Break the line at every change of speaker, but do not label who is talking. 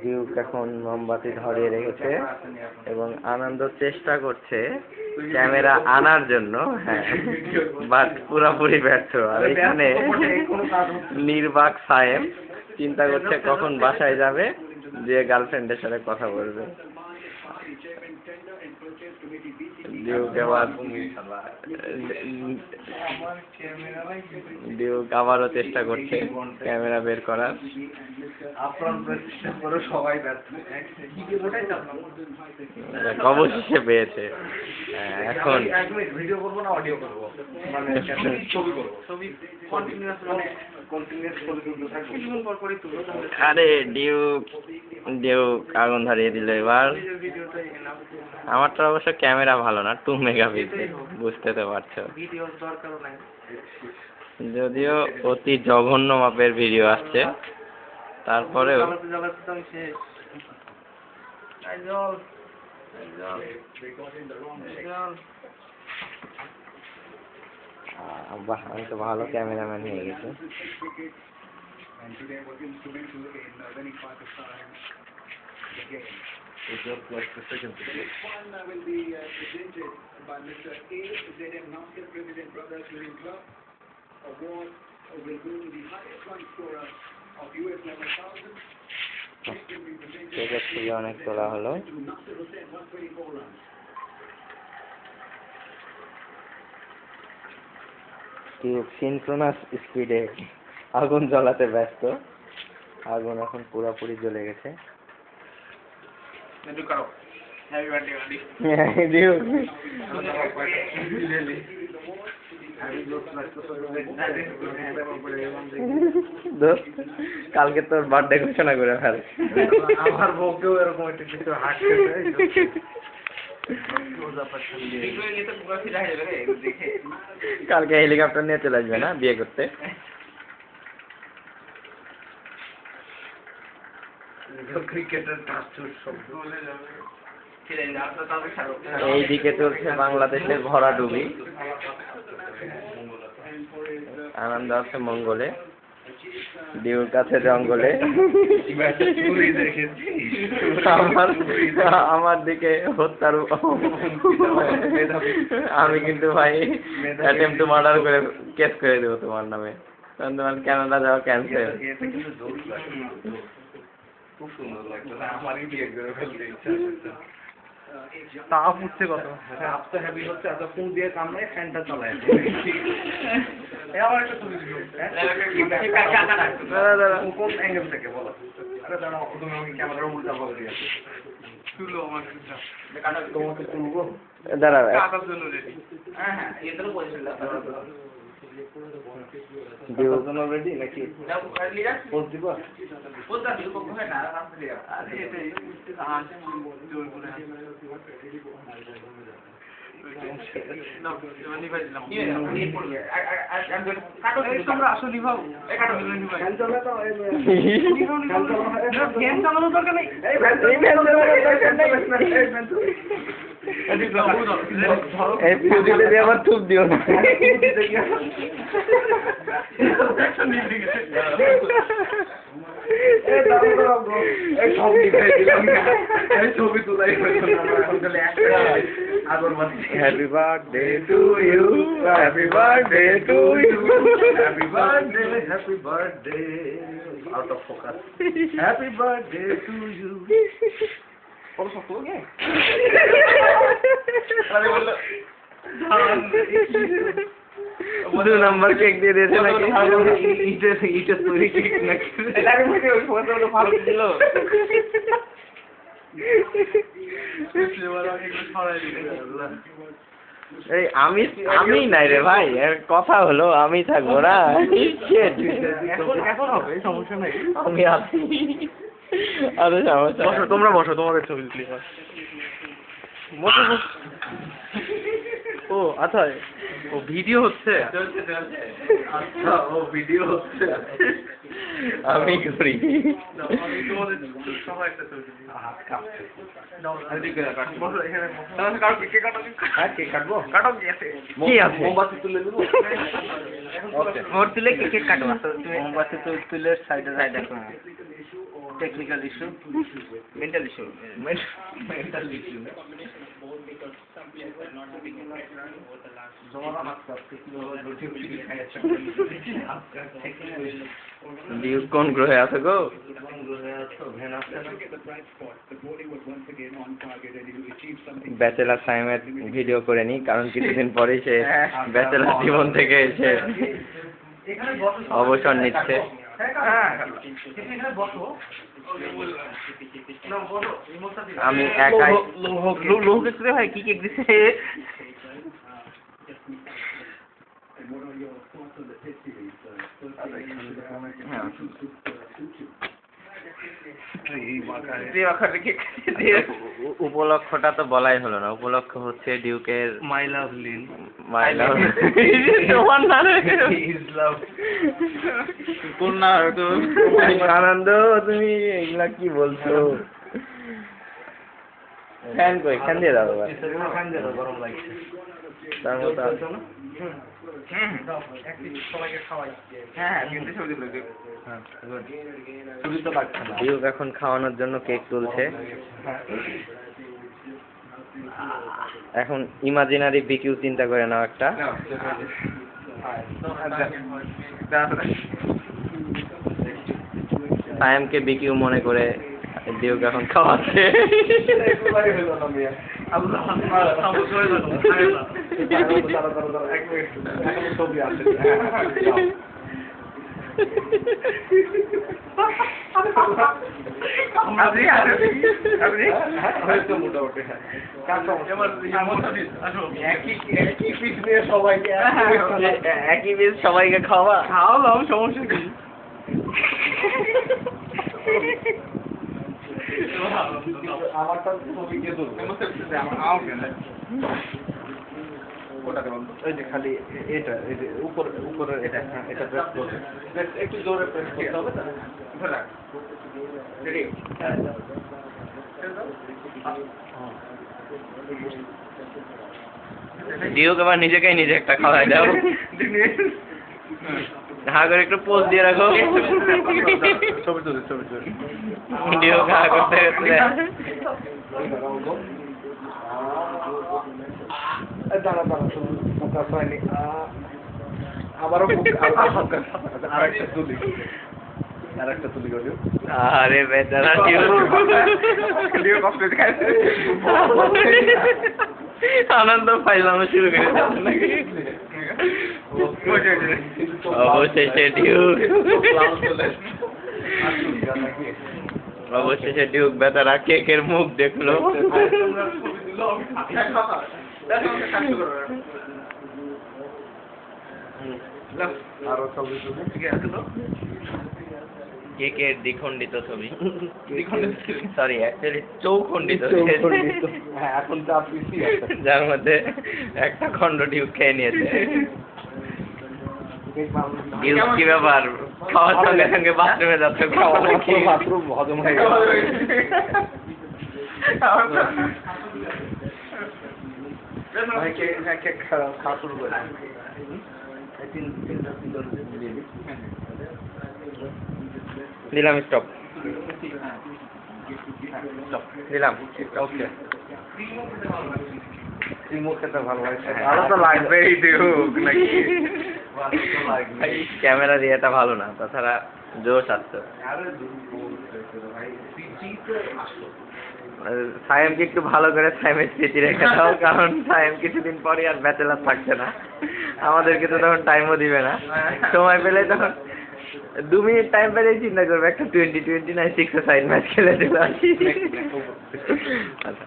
Duke এখন মোমবাতি ধরিয়ে রেখেছে এবং আনন্দ চেষ্টা করছে ক্যামেরা আনার জন্য, হ্যাঁ, বাট পুরোপুরি ব্যর্থ। আর এখানে নির্বাক সায়েম চিন্তা করছে কখন বাসায় যাবে, যে গার্লফ্রেন্ডের সাথে কথা বলবে। ডিউক আবারও চেষ্টা করছে ক্যামেরা বের করার। অবশেষে পেয়েছে। এখন ভিডিও করবো না অডিও করবো, মানে ছবি করবো, ছবি কন্টিনিউয়াস, মানে কন্টিনিউয়াস ছবি তুলতে থাকবো, কিছুক্ষণ পর পরই তুলবো। আরে ডিউক আগুন ধরিয়ে দিল এবার। আমারটা অবশ্য ক্যামেরা ভালো না, 2 মেগাপিক্সেল, বুঝতে তো পারছো। যদিও অতি জঘন্য মাপের ভিডিও আসছে, তারপরেও বাহ, আমি তো ভালো ক্যামেরাম্যান হয়ে গেছে। অনেক তোলা হলো। সিনক্রোনাস স্পিডে আগুন জ্বলাতে ব্যস্ত। আগুন এখন পুরোপুরি জ্বলে গেছে। কালকে তোর বার্থডে ঘোষণা করে ফেল। আমার বউকেও এরকম একটা কিছু হাঁটতে কালকে হেলিকপ্টার নিয়ে চলে আসবে না বিয়ে করতে? এইদিকে চলছে বাংলাদেশের ভরাডুবি। আনন্দ আছে মঙ্গলে, ডিউর কাছে জঙ্গলে। আমার দিকে হত্যার আমি কিন্তু ভাই অ্যাটেম্পট টু মার্ডার করে কেস করে দেবো তোমার নামে। তোমার কানাডা যাওয়া ক্যান্সেল। খুব সুন্দর লাগছে, আমারই বিয়ে করে ফেলতে ইচ্ছা হচ্ছে। তাপ উঠছে কত, তাপ তো হেভি হচ্ছে। এত ফুল দিয়ে কামড়ে ফ্যানটা চালায়। আমার একটা ছবি দিও, কোন অ্যাঙ্গেল থেকে বলো? আরে দাঁড়াও, তুমি আমাকে ক্যামেরার উল্টা ভাবে দিয়েছো। তুলো আমার তোমাকে তুলবো, দাঁড়াও। হ্যাঁ হ্যাঁ, এটাও বলেছিল ডিউর জন্য রেডি নাকি? পোস্ট দিব, পোস্ট দিব কখন হয় না, রাস্তা দিয়ে আরে এটা জোর করে না মানে ভাই দিলাম এই পড়বে আর কাটো তোমরা আসো দিবাও এই কাটো দিবেন ভাই খেল চলে তো এই গেম চালানোর দরকার নেই। এই ভ্যান চালানোর দরকার নেই। এই ভিডিওতে দিয়ে আবার থুপ দিও না। ছবি তোলাই happy birthday to you, happy birthday to you, happy birthday, happy birthday, out of focus, happy birthday to you. কত সব হলো গে? আরে বললো 2 নাম্বার কেক দিয়ে দিয়েছে নাকি? ইটের তৈরি কেক নাকি? এটাকে মধ্যে ওই ফটোটা ভালো ছিল। এই আমি নাই রে ভাই, কথা হলো আমি থাকবো না। এখন হবে, সমস্যা নাই, আমি আছি। আরে সমস্যা, বসো তোমরা, বসো, তোমাদের ছবি তুলি। বসো বসো। ও আচ্ছা, ও ভিডিও হচ্ছে। আচ্ছা, ও ভিডিও হচ্ছে, আমি করি। তোমাদের সবাই একটা ছবি তুলি। হাত কাঁপছে। বসো এখানে। তাহলে কাটো, কেক কাটো। হ্যাঁ কেক কাটবো, কাটো। কি আছে? কি আছে? মোমবাতি তুলে দেবো। ওকে, মোর তুলে কেক কাটো। তুমি মোমবাতি তুলে সাইডে সাইডে করো। Technical issue, mental issue, mental issue. Duke কোন গ্রহে আছে গো? ব্যাচেলার সাইমের ভিডিও করে নি, কারণ কিছুদিন পরেই সে ব্যাচেলার জীবন থেকে এসে অবসর নিচ্ছে। আমি একাই লোক দেখতে ভাই কি কেক দিছে। উপলক্ষটা তো বলাই হলো না। উপলক্ষ হচ্ছে ডিউকের মাই লাভ লিন, মাই লাভ তোমার না আনন্দ। তুমি এগুলা কি বলছো? ফ্যান কই? ফ্যান দিয়ে দাও। গরম লাগছে তার মতো। ডিউক এখন খাওয়ানোর জন্য কেক তুলছে। এখন ইমাজিনারি বিকিউ চিন্তা করে নাও একটা। সায়েমকে বিকিউ মনে করে ডিউক এখন খাওয়াচ্ছে। একই পিস সবাইকে খাওয়ালাম, সমস্যা কি? আমারটা ছবি কে তুলবে? ওই যে খালি এটা, এই যে উপরে এটা, এটা প্রেস করবে, একটু জোরে প্রেস করতে হবে। ডিউক আবার নিজেকেই নিজে একটা খাওয়াই দাও। হা করে একটু পোজ দিয়ে রাখো। ডিউক হা করতে আরে বেচারা আনন্দ পাইলাম শুরু করে নাকি? অবশেষে ডিউক বেচারা কেকের মুখ দেখলো। কেকের দ্বিখণ্ডিত ছবি, সরি অ্যাকচুয়ালি চৌখণ্ডিত, যার মধ্যে একটা খণ্ড ডিউক খেয়ে নিয়েছে। ডিউক কি ব্যাপার? খাওয়ার সঙ্গে সঙ্গে বাথরুমে যাচ্ছে। বাথরুম হজম হয়ে গেল। দিলাম স্টপ, দিলাম ওকে। খেতে ভালো লাগছে, ভালো তো লাগবেই ডিউক নাকি? ক্যামেরা দিয়ে এটা ভালো না, তাছাড়া জোশ আসছে। সায়েমকে একটু ভালো করে সায়েমের স্মৃতি রেখে দাও, কারণ সায়েম কিছুদিন পরে আর ব্যাচেলার থাকছে না। আমাদেরকে তো তখন টাইমও দিবে না। সময় পেলে তখন 2 মিনিট টাইম পেলেই চিন্তা করবে একটা 20-29 6 সাইড ম্যাচ খেলে দিল। আচ্ছা।